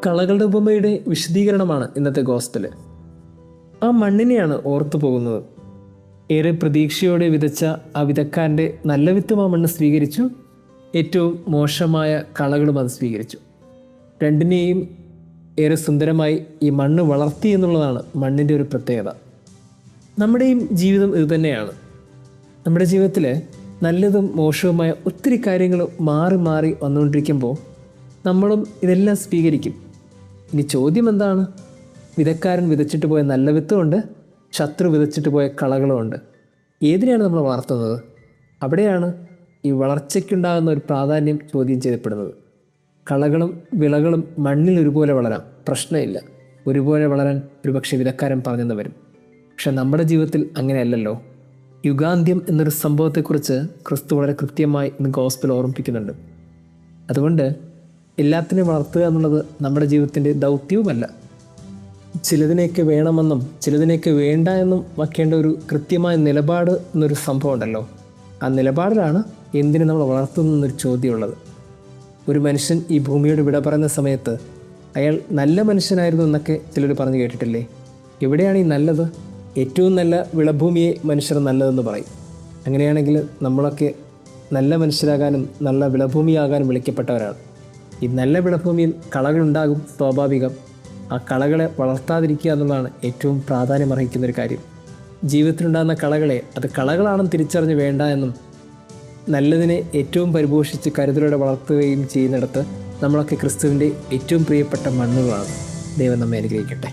കളകളുടെ ഉപമയുടെ വിശദീകരണമാണ് ഇന്നത്തെ ഗോസ്പല്. ആ മണ്ണിനെയാണ് ഓർത്തു പോകുന്നത്. ഏറെ പ്രതീക്ഷയോടെ വിതച്ച ആ വിതക്കാരൻ്റെ നല്ല വിത്തും ആ മണ്ണ് സ്വീകരിച്ചു, ഏറ്റവും മോശമായ കളകളും അത് സ്വീകരിച്ചു. രണ്ടിനെയും ഏറെ സുന്ദരമായി ഈ മണ്ണ് വളർത്തി എന്നുള്ളതാണ് മണ്ണിൻ്റെ ഒരു പ്രത്യേകത. നമ്മുടെയും ജീവിതം ഇതുതന്നെയാണ്. നമ്മുടെ ജീവിതത്തിൽ നല്ലതും മോശവുമായ ഒത്തിരി കാര്യങ്ങൾ മാറി മാറി വന്നുകൊണ്ടിരിക്കുമ്പോൾ നമ്മളും ഇതെല്ലാം സ്വീകരിക്കും. ഇനി ചോദ്യം എന്താണ്? വിതക്കാരൻ വിതച്ചിട്ട് പോയ നല്ല വിത്തുമുണ്ട്, ശത്രു വിതച്ചിട്ട് പോയ കളകളുമുണ്ട്. ഏതിനെയാണ് നമ്മൾ വളർത്തുന്നത്? അവിടെയാണ് ഈ വളർച്ചയ്ക്കുണ്ടാകുന്ന ഒരു പ്രാധാന്യം ചോദ്യം ചെയ്യപ്പെടുന്നത്. കളകളും വിളകളും മണ്ണിൽ ഒരുപോലെ വളരാം, പ്രശ്നമില്ല. ഒരുപോലെ വളരാൻ ഒരുപക്ഷെ വിതക്കാരൻ പറഞ്ഞെന്ന് വരും. പക്ഷെ നമ്മുടെ ജീവിതത്തിൽ അങ്ങനെയല്ലല്ലോ. യുഗാന്ത്യം എന്നൊരു സംഭവത്തെക്കുറിച്ച് ക്രിസ്തു വളരെ കൃത്യമായി ഇന്ന് ഗോസ്പൽ ഓർമ്മിപ്പിക്കുന്നുണ്ട്. അതുകൊണ്ട് എല്ലാത്തിനെയും വളർത്തുക എന്നുള്ളത് നമ്മുടെ ജീവിതത്തിൻ്റെ ദൗത്യവുമല്ല. ചിലതിനെയൊക്കെ വേണമെന്നും ചിലതിനെയൊക്കെ വേണ്ട എന്നും വയ്ക്കേണ്ട ഒരു കൃത്യമായ നിലപാട് എന്നൊരു സംഭവം ഉണ്ടല്ലോ. ആ നിലപാടിലാണ് എന്തിനു നമ്മൾ വളർത്തുന്നൊരു ചോദ്യമുള്ളത്. ഒരു മനുഷ്യൻ ഈ ഭൂമിയോട് വിട പറയുന്ന സമയത്ത് അയാൾ നല്ല മനുഷ്യനായിരുന്നു എന്നൊക്കെ ചിലർ പറഞ്ഞു കേട്ടിട്ടില്ലേ? എവിടെയാണ് ഈ നല്ലത്? ഏറ്റവും നല്ല വിളഭൂമിയെ മനുഷ്യർ നല്ലതെന്ന് പറയും. അങ്ങനെയാണെങ്കിൽ നമ്മളൊക്കെ നല്ല മനുഷ്യരാകാനും നല്ല വിളഭൂമിയാകാനും വിളിക്കപ്പെട്ടവരാണ്. ഈ നല്ല വിളഭൂമിയിൽ കളകളുണ്ടാകും, സ്വാഭാവികം. ആ കളകളെ വളർത്താതിരിക്കുക എന്നുള്ളതാണ് ഏറ്റവും പ്രാധാന്യമർഹിക്കുന്നൊരു കാര്യം. ജീവിതത്തിലുണ്ടാകുന്ന കളകളെ അത് കളകളാണെന്ന് തിരിച്ചറിഞ്ഞ് വേണ്ട എന്നും നല്ലതിനെ ഏറ്റവും പരിപോഷിച്ച് കരുതലോടെ വളർത്തുകയും ചെയ്യുന്നിടത്ത് നമ്മളൊക്കെ ക്രിസ്തുവിൻ്റെ ഏറ്റവും പ്രിയപ്പെട്ട മണ്ണുകളാണ്. ദൈവം നമ്മെ അനുഗ്രഹിക്കട്ടെ.